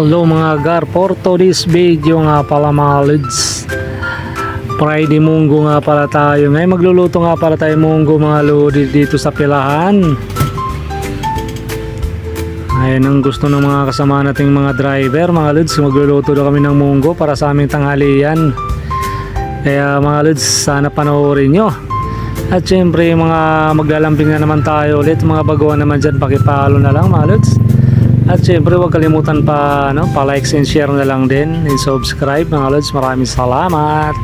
Hello mga gar, for today's video nga pala mga lods, Friday munggo nga pala tayo. Ngayon magluluto nga pala tayo munggo mga lodi dito sa pilahan. Ayan ang gusto ng mga kasama nating mga driver mga lods, magluluto daw kami ng munggo para sa aming tanghalian. Kaya mga lods, sana panoorin nyo. At syempre mga maglalambing na naman tayo ulit, mga baguhan naman dyan, pakipalo na lang mga lods. At syempre huwag kalimutan pa like and share na lang din and subscribe mga lods. Maraming salamat.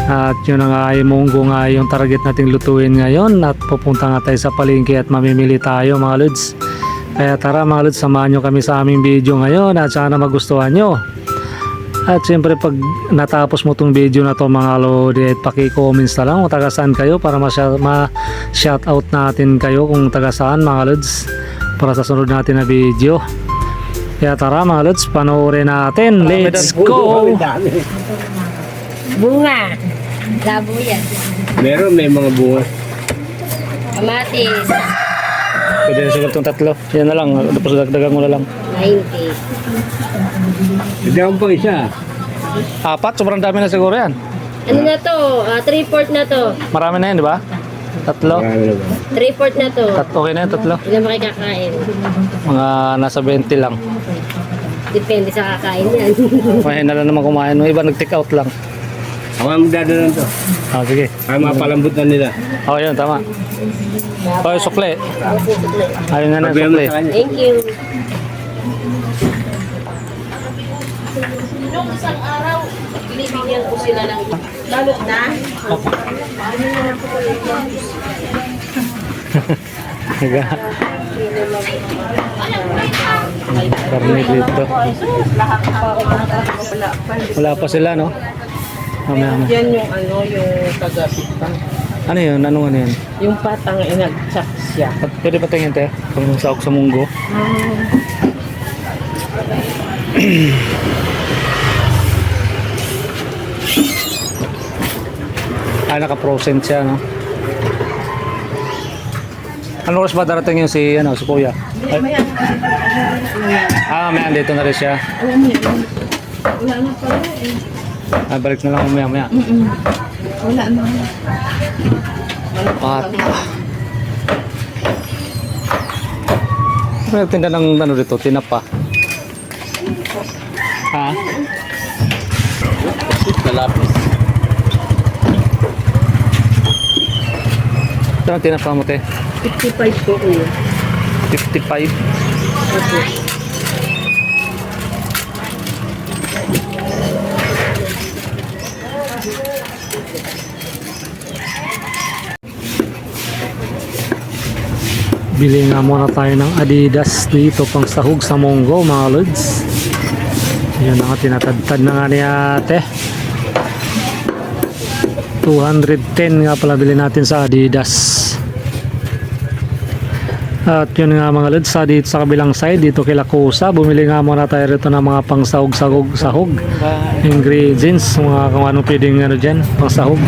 At yun na nga, yung munggo nga yung target nating lutuin ngayon. At pupunta nga tayo sa palengke at mamimili tayo mga lods. Kaya tara mga lods, samahan nyo kami sa aming video ngayon at sana magustuhan nyo. At syempre pag natapos mo tong video na to mga lodi, paki-comments na lang kung taga saan kayo para ma-shoutout natin kayo kung taga saan mga lods, para sa sunod natin na video. Kaya tara mga lods, panoorin natin. Let's go! Bunga. Labo yan. Meron, may mga bunga. Kamatis. Pwede na siguro itong tatlo. Yan na lang, tapos dagdagan mo na lang. 90. Hindi akong pang isa. Apat, sobrang dami na siguro yan. Ano na to? 3/4 na to. Marami na yan, di ba? Tatlo. 3/4 na to. Okay na yan, tatlo. Ilan makikakain? Mga nasa 20 lang. Depende sa kakain yan. Kumain na lang naman kumain. Yung iba nag-take out lang. Ako ang magdadalan to. Sige. Ay, mapalambot na nila. Yun, tama. Yung sukle. Ayun na na, Pagbihan mo sukle. sa kanya. Thank you. Nung isang araw, binibigyan ko sila ng lalot na. Karne dito. Wala pa sila, no? Mamaya. Yan yung yung kagapitan. Ano yun? Ano yan? Yung patang inagtsak siya. Pwede ba tingin te? Kung saok sa munggo. Naka-frozen siya, no? Ano oras ba darating yung si kuya? May andito na rin siya. Wala na pala eh. Balik na lang maya. Wala na. Ano tinda ng dito? Tinapa. Kalapis. Ito ang tinapa mo, te? 55 po kuya. 55. Bili nga muna tayo ng Adidas dito pang sahog sa munggo mga lods. Yan nga, tinatadtad na nga ni ate. 210 nga pala bili natin sa Adidas. At yun nga mga lods, dito sa kabilang side, dito kay Lakusa, bumili nga muna tayo rito ng mga pang sahog ingredients, mga kung anong pwedeng dyan, pang sahog.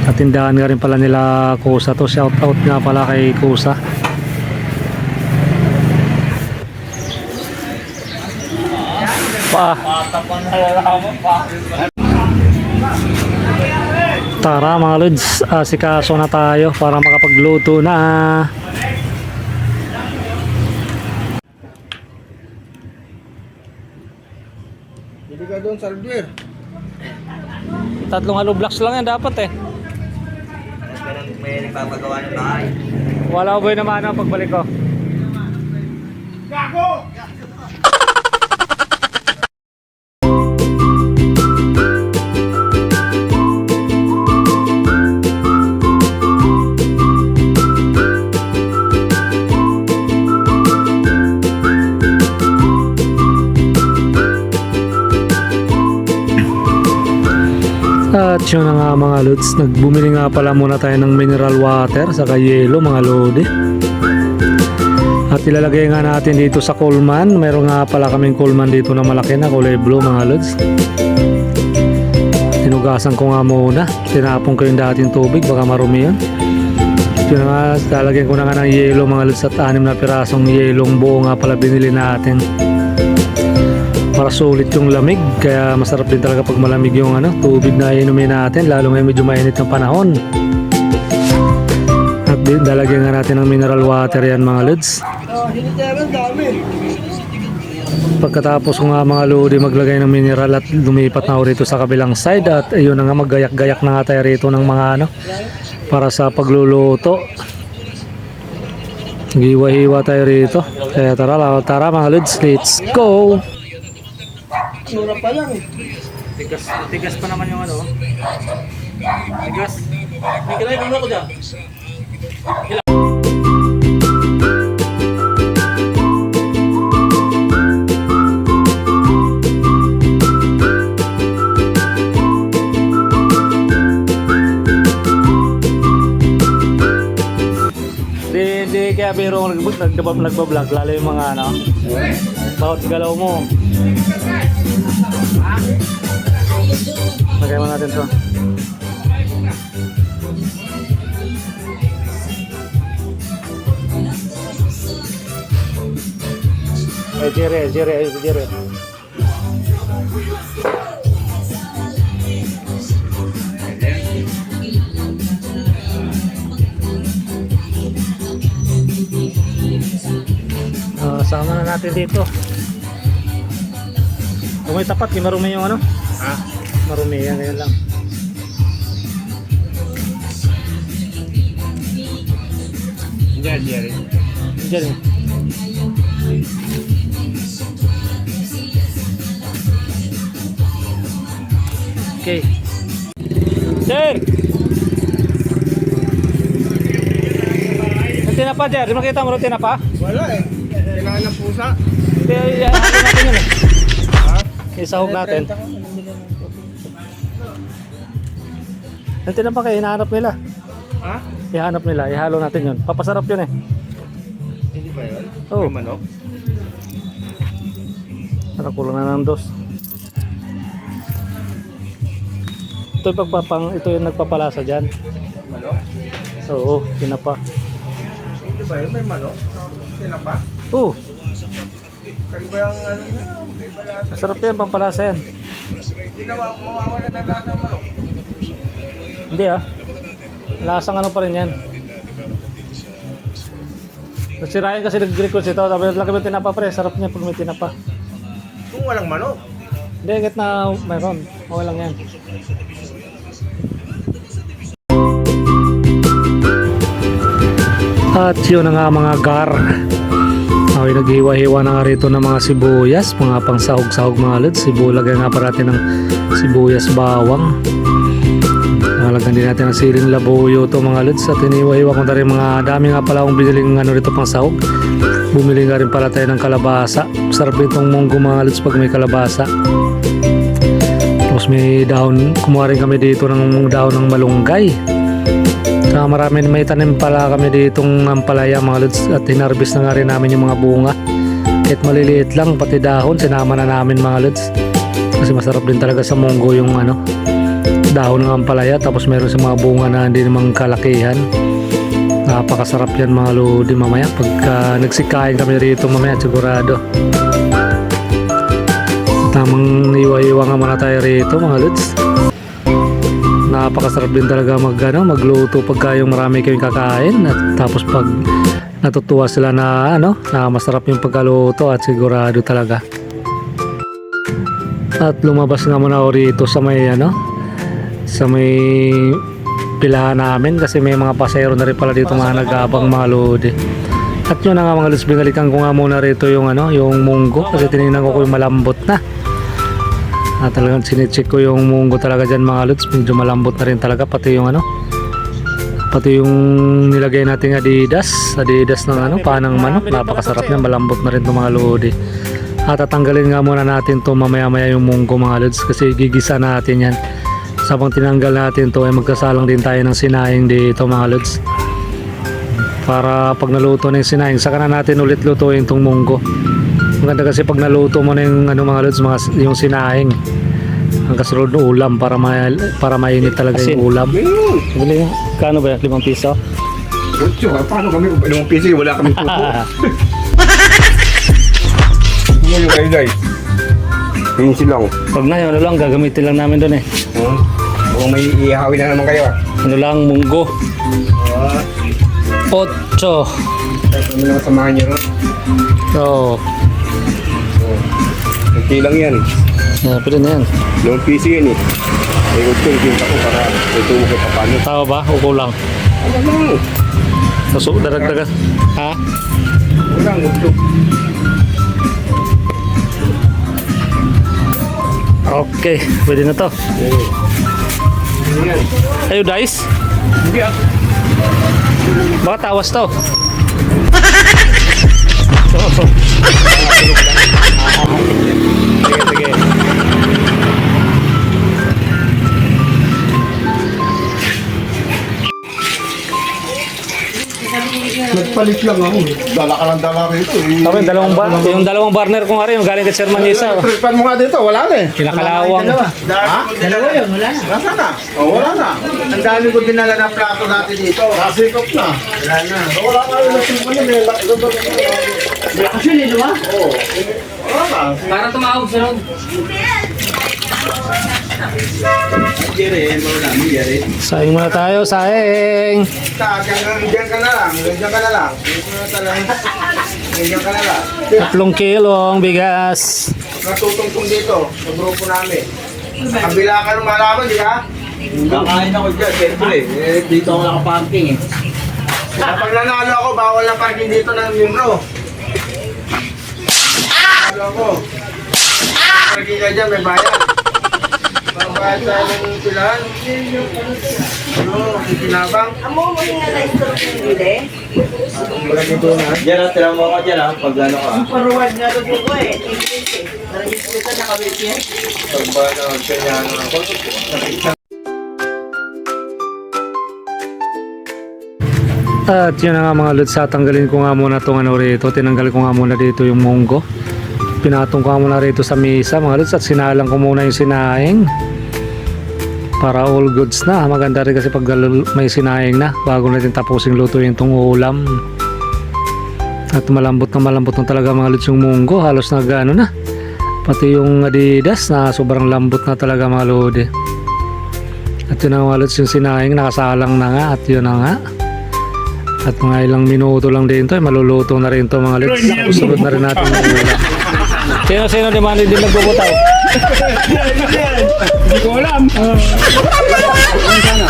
At tindahan nga rin pala nila Kusa to. Shout out nga pala kay Kusa. Tara mga lods, asikaso na tayo para makapagluto na. Hindi ka doon, Salvier. Tatlong hollow blocks lang yan dapat eh. May nagpapagawa ng bahay. Wala ko boy naman pagbalik ko. At yun na nga mga lods, nagbumili nga pala muna tayo ng mineral water saka yelo mga lodi. At ilalagay nga natin dito sa Coleman. Meron nga pala kaming Coleman dito na malaki na kulay blue mga lods. Tinugasan ko nga muna. Tinapon ko yung dating tubig, baka marumi yun. yun nga, lalagyan ko na nga ng yelo mga lods at 6 na pirasong yelong buo nga pala binili natin. Para sulit yung lamig, kaya masarap din talaga pag malamig yung ano, tubig na inumin natin, lalo ngayon medyo mainit ng panahon. At lalagyan nga natin ng mineral water yan mga lods. Pagkatapos ko nga mga lodi maglagay ng mineral at lumipat na ako rito sa kabilang side at ayun na nga maggayak-gayak na nga tayo rito ng mga ano para sa pagluluto. Giwa-hiwa tayo rito. Kaya tara mga lods, let's go! Tigas pa naman yung ano. Tigas. May kilay kang ako dyan. Di kaya biro nagbablog lalo yung mga ano bawat galaw mo. Lagay mo natin to. Jere. Sama na natin dito. Kung may tapat, marumi yung ano? Ha? Marumi yan, ngayon lang. Diyan. Okay. Sir! Ang tinapa, Jer. Di makita mo rin tinapa? Wala eh. Kailangan ng pusa. Hindi, ano natin yun eh. Isahog natin. Nanti na pa kayo, hinahanap nila. Ha? Ihanap nila, ihalo natin yun. Papasarap yun eh. Hindi ba yun? Oo. May manok? Parang kulang na ng dos. Ito yung nagpapalasa dyan. Manok? Oo, tinapa. Hindi ba yun? May manok? Tinapa? Oo, Kaya yung ano na? masarap yan, pampalasa yan. Hindi na mawawala na lahat ng manok. Hindi ah. Lasang ano pa rin yan. Nasirayan kasi nag-request ito. Sabi laki mo tinapa pre, sarap niya pag may tinapa. Kung walang manok. Hindi, kahit na mayroon. Okay lang yan. At yun na nga mga gar. Okay, naghiwa-hiwa na nga rito ng mga sibuyas, mga pang sahog-sahog mga lods. Sibulagay nga parati ng sibuyas bawang. Nalagyan din natin ng siling labuyo to mga lods. At iniwa-hiwa ko na rin mga dami nga pala akong biniling ano rito pang sahog. Bumili nga rin pala tayo ng kalabasa. Sarap din itong munggo mga lods pag may kalabasa. Tapos may dahon, kumuha rin kami dito ng dahon ng malunggay. Marami may tanim pala kami ditong ampalaya mga lods at hinarbis na nga rin namin yung mga bunga. Kahit maliliit lang, pati dahon sinama na namin mga lods. Kasi masarap din talaga sa munggo yung ano, dahon ng ampalaya, tapos meron sa mga bunga na hindi namang kalakihan. Napakasarap yan mga lodi mamaya pagka nagsikain kami rito mamaya sigurado. Tamang iwa-iwa nga muna tayo rito mga lods. Napakasarap din talaga magluto pagka yung marami kayong kakain at tapos pag natutuwa sila na na masarap yung pagkaluto at sigurado talaga. At lumabas nga muna ako rito sa may sa may pilahan namin kasi may mga pasero na rin pala dito mga nag-aabang mga lodi. At yun na nga mga lods, binalikan ko nga muna rito yung yung munggo kasi tinignan ko yung malambot na. At talagang sinicheck ko yung munggo talaga dyan mga lods, medyo malambot na rin talaga, pati yung pati yung nilagay nating adidas ng panang manok, napakasarap niyan, malambot na rin itong mga lodi. At tatanggalin nga muna natin to mamaya yung munggo mga lods kasi gigisa natin yan. Sabang tinanggal natin to ay magkasalang din tayo ng sinahing dito mga lods, para pag naluto na yung sinahing saka na natin ulit lutuin itong munggo. Maganda kasi pag naluto mo na yung mga lods, yung sinahing ang kasunod ng ulam para mainit talaga yung ulam. Bili, kano ba yan? 5 piso? Utyo, paano kami kung pwede mong PC? Wala kami puto. Ano yung kayo guys? Yung silang. Pag na yun, ano lang, gagamitin lang namin doon eh. Mukhang may ihawin na naman kayo ah. Ano lang, munggo. 8. Ano naman samahan nyo no? So, Okay lang yan. pwede na yan. Long PC yan eh. May utyo, yung ako para tutuwa ko pa paano. Tama ba? O kulang? Ano lang? So, daragdagan. Ha? Walang utyo. Okay, pwede na to. Ano yan? Ayo, dice. Hindi ah. Baka tawas to. Sige, sige. Nagpalit lang ako. Dala ka lang dala rito. Okay, yung dalawang burner ko nga rin, yung galing kay Sir Manisa. Tripan mo nga dito, wala na eh. Kinakalawang. Ha? Dalawa yun, wala na. Nasa na? Oh, wala na. Ang dami ko dinala na plato dati dito. Nasikop na. Wala na. Wala na yung nasikop na. May bakasyon eh, di ba? Oo. Wala na. Para tumawag sa loob. Saing muna tayo, saing. Diyan ka na lang. Diyan ka na lang. Diyan ka na lang. 3 kilong bigas. Natutungtong dito sa grupo namin. Kabila ka ng malaman, di ba? Kakain ako dyan, siyempre. Dito ako nakaparking eh. Kapag nanalo ako, bawal na parking dito ng membro. Nanalo ako. Parking ka dyan, may bayad. Bayad tayo ng pilahan. Ano, kinabang. Amo mo nga na istorong hindi. Wala dito na. Diyan na, tira mo ako dyan ha, pag ano ka. Paruwad nga ito ko eh. Tingin eh. Maraming ko nakawit yan. Pag ba na kanya ako. At yun na nga mga lods, tanggalin ko nga muna itong ano rito. Tinanggal ko nga muna dito yung munggo. Pinatong ko nga muna rito sa mesa mga lods at sinalang ko muna yung sinaing. Para all goods na. Maganda rin kasi pag may sinaing na bago natin tapusing lutuin itong ulam. At malambot na talaga mga lods yung munggo. Halos na gano na. Pati yung Adidas na sobrang lambot na talaga mga lodi. At yun na mga lods, yung sinaing nakasalang na nga. At yun na nga. At mga ilang minuto lang din to, maluluto na rin to mga lods. Susunod na rin natin yung ulam. Sino di man din nagbubutaw? Hindi ko alam.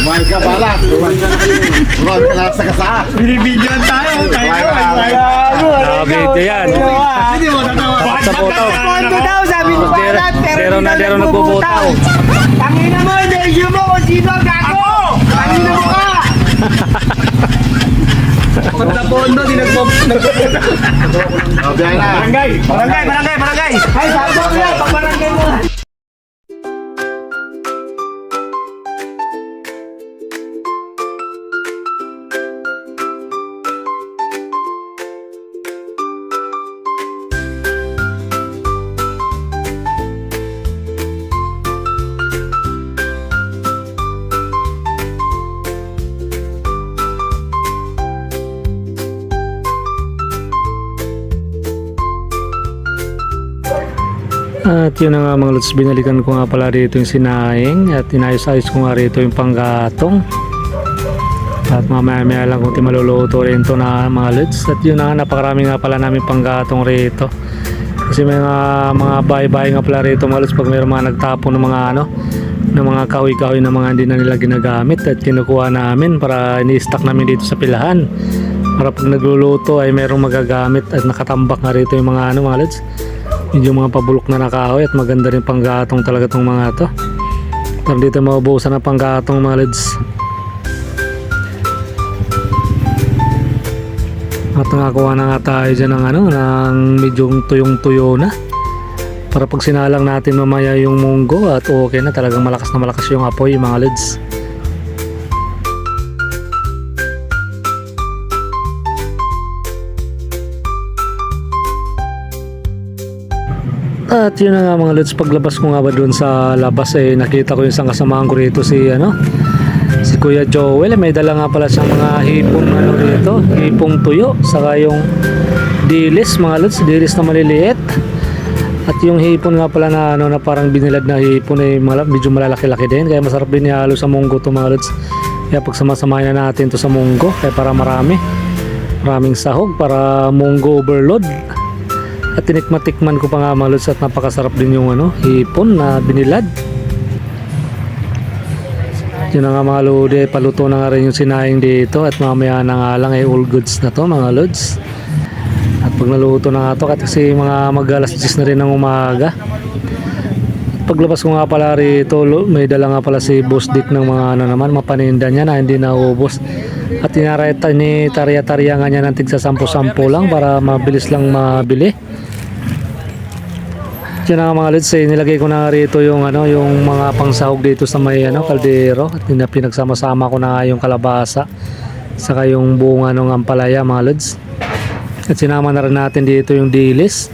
Mahal ka pala. Mahal ka lang sa kasa. Binibidyan tayo. Nakabito yan. Hindi mo tatawa. Sa butaw. Kondo daw sabi mo palat pero Dero nagbubutaw. Tangina mo, nervyo mo kung sino ang gago. Tangina mo ka. Pagka pondo, di nagpuputaw. Okay na. Barangay. Ay, sabi mo yan, pagbarangay mo. At yun na nga mga lods, binalikan ko nga pala rito yung sinaing at inayos-ayos ko nga rito yung panggatong. At mamaya lang kung maluluto rin to na mga lods. At yun na nga, napakarami nga pala namin panggatong rito. Kasi may mga bahay-bahay nga pala rito mga lods pag mayroong mga nagtapon ng mga ano, ng mga kahoy-kahoy na mga hindi na nila ginagamit at kinukuha namin para ini-stock namin dito sa pilahan. Para pag nagluluto ay mayroong magagamit at nakatambak nga rito yung mga ano mga lods. Medyo mga pabulok na nakahoy at maganda rin panggatong talaga itong mga to. Para dito maubusan na panggatong mga lods. At nakakuha na nga tayo dyan ng, ng medyo tuyong-tuyo na. Para pag sinalang natin mamaya yung munggo at okay na, talagang malakas na malakas yung apoy mga lods. At yun na nga mga lods, paglabas ko nga ba doon sa labas nakita ko yung isang kasamahan ko rito si Si Kuya Joel, may dala nga pala siyang mga hipong ano dito, hipong tuyo, saka yung dilis mga lods, dilis na maliliit. At yung hipon nga pala na ano na parang binilad na hipon ay medyo malalaki-laki din, kaya masarap din ihalo sa munggo to mga lods. Kaya pagsamasamahin na natin to sa munggo, kaya para maraming sahog para munggo overload. At tinikman ko pa nga mga lods at napakasarap din yung ano, hipon na binilad. Yun na nga mga lodi, paluto na nga rin yung sinaing dito at mamaya na nga lang ay all goods na to mga lods. At pag naluto na nga to kasi mga mag-alas 10 na rin ng umaga. At paglabas ko nga pala rito, may dala nga pala si Boss Dick ng mga ano naman, mapaninda niya na hindi naubos. At tinareta ni tarya-tarya nga niya ng tigsa 10-10 lang para mabilis lang mabili. Yun na nga mga lods, nilagay ko na nga rito yung ano, yung mga pangsahog dito sa may ano, kaldero. At pinagsama-sama ko na nga yung kalabasa saka yung bunga ng ampalaya mga lods. At sinama na rin natin dito yung dilis.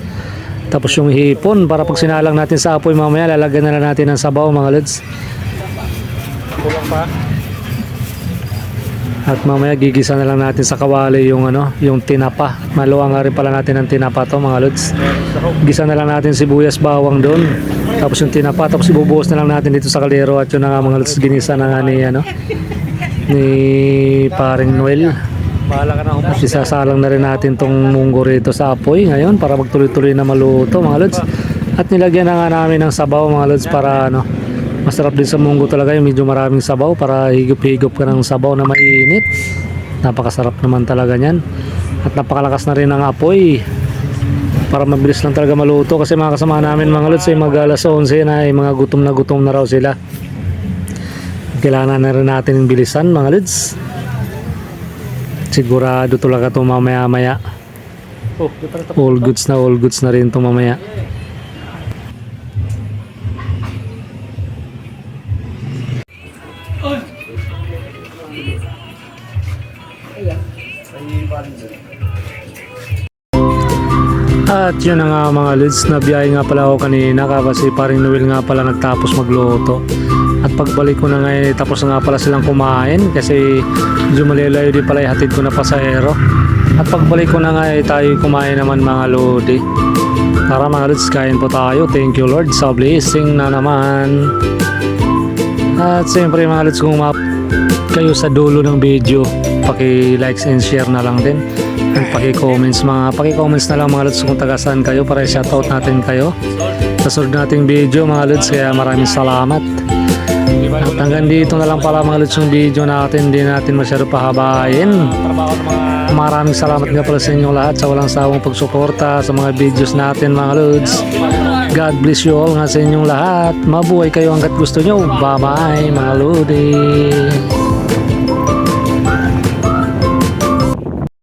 Tapos yung hipon para pag sinalang natin sa apoy mamaya lalagyan na lang natin ng sabaw mga lods. Kulang pa. At mamaya gigisa na lang natin sa kawali yung ano, yung tinapa. Maluwa nga rin pala natin ang tinapa to mga lods. Gisa na lang natin sibuyas bawang doon. Tapos yung tinapa, tapos ibubuhos na lang natin dito sa kaldero at yun na nga mga lods, ginisa na nga ni ano, ni paring Noel. At isasalang na rin natin tong munggo rito sa apoy ngayon para magtuloy-tuloy na maluto mga lods. At nilagyan na nga namin ng sabaw mga lods para ano, masarap din sa munggo talaga yung medyo maraming sabaw para higop-higop ka ng sabaw na mainit. Napakasarap naman talaga niyan. At napakalakas na rin ng apoy para mabilis lang talaga maluto kasi mga kasama namin mga lods ay mag-alas 11 na ay mga gutom na raw sila. Kailangan na rin natin yung bilisan mga lods. Sigurado talaga ito mamaya-maya. All goods na rin ito mamaya. At yun na nga mga lods, nabiyahe nga pala ako kanina kasi paring Noel nga pala nagtapos magluto. At pagbalik ko na ngayon, tapos na nga pala silang kumain kasi medyo malilayo din pala ihatid ko na pasahero. At pagbalik ko na nga tayo kumain naman mga lodi. Tara mga lods, kain po tayo. Thank you Lord sa blessing na naman. At siyempre mga lods, kung kayo sa dulo ng video, paki-likes and share na lang din. At paki-comments na lang mga lods kung taga saan kayo para i-shoutout natin kayo sa sunod nating video mga lods. Kaya maraming salamat. At hanggang dito na lang pala mga lods yung video natin, hindi natin masyado pahabain. Maraming salamat nga pala sa inyong lahat sa walang sawang pagsuporta sa mga videos natin mga lods. God bless you all nga sa inyong lahat. Mabuhay kayo hanggat gusto nyo. Bye bye mga lodi.